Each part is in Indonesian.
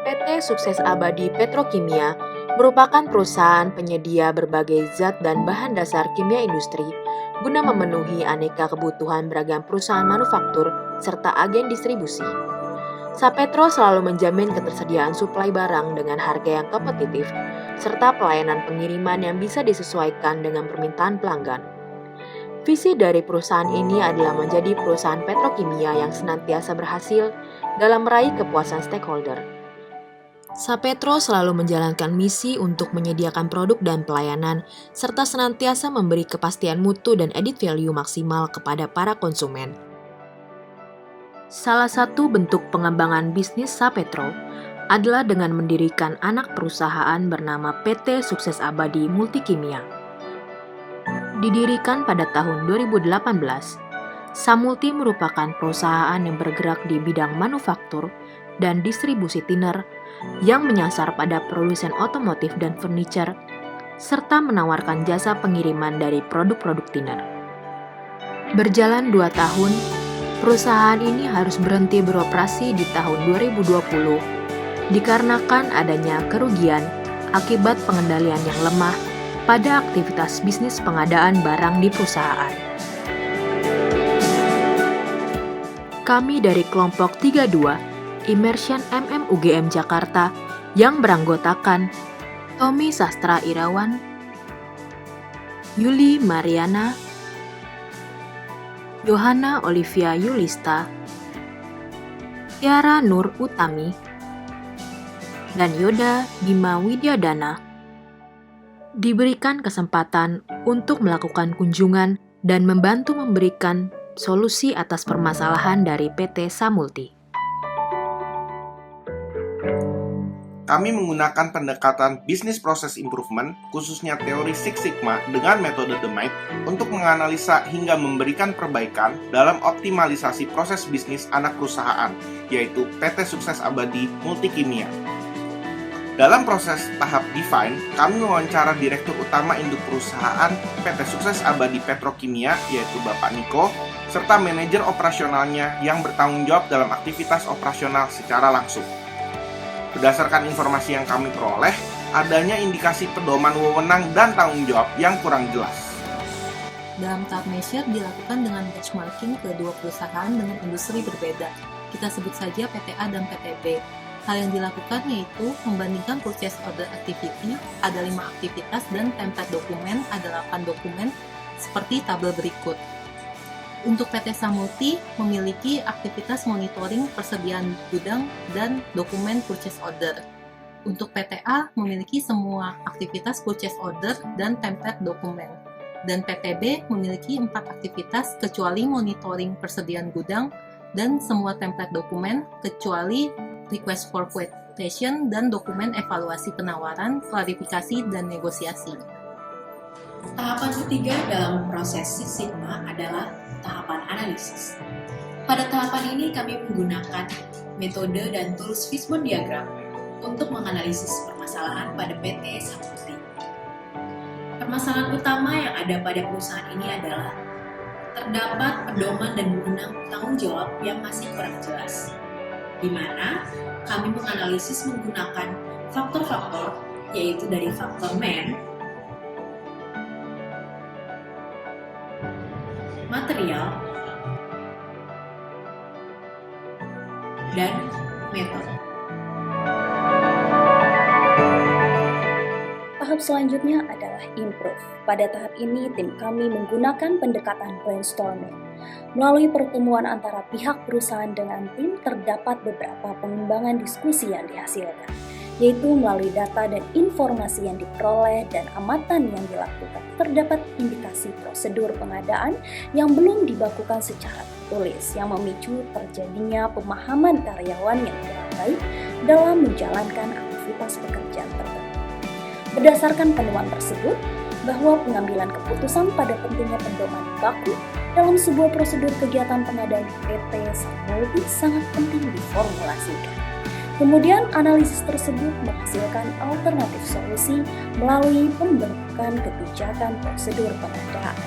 PT Sukses Abadi Petrokimia merupakan perusahaan penyedia berbagai zat dan bahan dasar kimia industri guna memenuhi aneka kebutuhan beragam perusahaan manufaktur serta agen distribusi. Sapetro selalu menjamin ketersediaan suplai barang dengan harga yang kompetitif serta pelayanan pengiriman yang bisa disesuaikan dengan permintaan pelanggan. Visi dari perusahaan ini adalah menjadi perusahaan petrokimia yang senantiasa berhasil dalam meraih kepuasan stakeholder. Sapetro selalu menjalankan misi untuk menyediakan produk dan pelayanan, serta senantiasa memberi kepastian mutu dan added value maksimal kepada para konsumen. Salah satu bentuk pengembangan bisnis Sapetro adalah dengan mendirikan anak perusahaan bernama PT Sukses Abadi Multikimia. Didirikan pada tahun 2018, Samulti merupakan perusahaan yang bergerak di bidang manufaktur dan distribusi thinner yang menyasar pada produsen otomotif dan furniture, serta menawarkan jasa pengiriman dari produk-produk thinner. Berjalan 2 tahun, perusahaan ini harus berhenti beroperasi di tahun 2020 dikarenakan adanya kerugian akibat pengendalian yang lemah pada aktivitas bisnis pengadaan barang di perusahaan. Kami dari kelompok 32 Immersion UGM Jakarta yang beranggotakan Tommy Sastra Irawan, Yuli Mariana, Yohana Olivia Yulista, Tiara Nur Utami, dan Yoda Bima Widyadana diberikan kesempatan untuk melakukan kunjungan dan membantu memberikan solusi atas permasalahan dari PT Samulti. Kami menggunakan pendekatan Business Process Improvement, khususnya teori Six Sigma dengan metode The Might, untuk menganalisa hingga memberikan perbaikan dalam optimalisasi proses bisnis anak perusahaan, yaitu PT Sukses Abadi Multikimia. Dalam proses tahap Define, kami mewawancara Direktur Utama Induk Perusahaan PT Sukses Abadi Petrokimia, yaitu Bapak Niko, serta manajer operasionalnya yang bertanggung jawab dalam aktivitas operasional secara langsung. Berdasarkan informasi yang kami peroleh, adanya indikasi pedoman wewenang dan tanggung jawab yang kurang jelas. Dalam tahap measure dilakukan dengan benchmarking kedua perusahaan dengan industri berbeda. Kita sebut saja PTA dan PTB. Hal yang dilakukan yaitu membandingkan purchase order activity, ada 5 aktivitas, dan template dokumen, ada 8 dokumen, seperti tabel berikut. Untuk PT Samulti memiliki aktivitas monitoring persediaan gudang dan dokumen purchase order. Untuk PTA memiliki semua aktivitas purchase order dan template dokumen. Dan PTB memiliki 4 aktivitas kecuali monitoring persediaan gudang dan semua template dokumen kecuali request for quotation dan dokumen evaluasi penawaran, klarifikasi, dan negosiasi. Tahapan ketiga dalam proses Six Sigma adalah tahapan analisis. Pada tahapan ini kami menggunakan metode dan tools Fishbone Diagram untuk menganalisis permasalahan pada PT Samulti. Permasalahan utama yang ada pada perusahaan ini adalah terdapat pedoman dan wewenang tanggung jawab yang masih kurang jelas, di mana kami menganalisis menggunakan faktor-faktor, yaitu dari faktor man, material, dan metode. Tahap selanjutnya adalah improve. Pada tahap ini, tim kami menggunakan pendekatan brainstorming. Melalui pertemuan antara pihak perusahaan dengan tim, terdapat beberapa pengembangan diskusi yang dihasilkan, yaitu melalui data dan informasi yang diperoleh dan amatan yang dilakukan. Terdapat indikasi prosedur pengadaan yang belum dibakukan secara tertulis, yang memicu terjadinya pemahaman karyawan yang kurang baik dalam menjalankan aktivitas pekerjaan tertentu. Berdasarkan penemuan tersebut, bahwa pengambilan keputusan pada pentingnya pedoman baku dalam sebuah prosedur kegiatan pengadaan PT Samulti sangat penting diformulasikan. Kemudian analisis tersebut menghasilkan alternatif solusi melalui pembentukan kebijakan prosedur pengadaan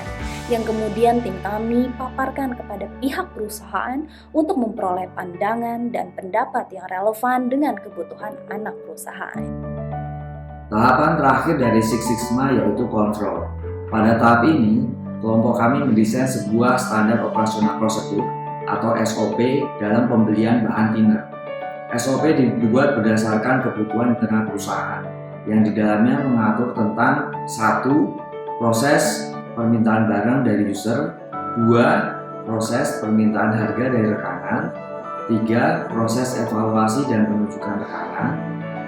yang kemudian tim kami paparkan kepada pihak perusahaan untuk memperoleh pandangan dan pendapat yang relevan dengan kebutuhan anak perusahaan. Tahapan terakhir dari Six Sigma yaitu kontrol. Pada tahap ini, kelompok kami mendesain sebuah standar operasional prosedur atau SOP dalam pembelian bahan thinner. SOP dibuat berdasarkan kebutuhan internal perusahaan yang di dalamnya mengatur tentang 1. Proses permintaan barang dari user, 2. Proses permintaan harga dari rekanan, 3. Proses evaluasi dan penunjukan rekanan,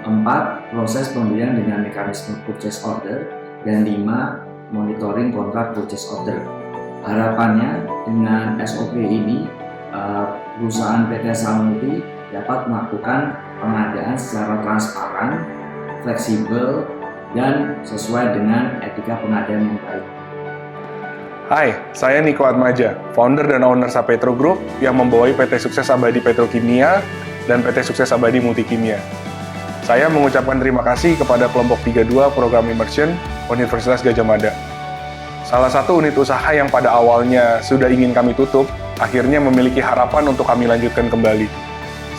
4. Proses pembelian dengan mekanisme purchase order, dan 5. Monitoring kontrak purchase order. Harapannya dengan SOP ini, perusahaan PT Salmulti dapat melakukan pengadaan secara transparan, fleksibel, dan sesuai dengan etika pengadaan yang baik. Hai, saya Niko Atmaja, founder dan owner Sapetro Group yang membawai PT Sukses Abadi Petrokimia dan PT Sukses Abadi Multikimia. Saya mengucapkan terima kasih kepada kelompok 32 Program Immersion Universitas Gadjah Mada. Salah satu unit usaha yang pada awalnya sudah ingin kami tutup, akhirnya memiliki harapan untuk kami lanjutkan kembali.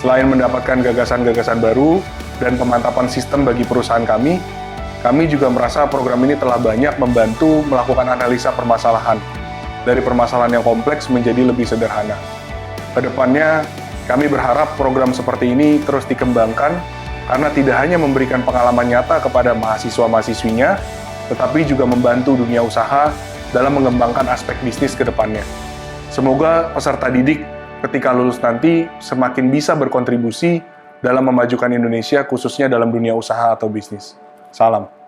Selain mendapatkan gagasan-gagasan baru dan pemantapan sistem bagi perusahaan kami juga merasa program ini telah banyak membantu melakukan analisa permasalahan, dari permasalahan yang kompleks menjadi lebih sederhana. Kedepannya, kami berharap program seperti ini terus dikembangkan, karena tidak hanya memberikan pengalaman nyata kepada mahasiswa-mahasiswinya, tetapi juga membantu dunia usaha dalam mengembangkan aspek bisnis ke depannya. Semoga peserta didik ketika lulus nanti semakin bisa berkontribusi dalam memajukan Indonesia, khususnya dalam dunia usaha atau bisnis. Salam.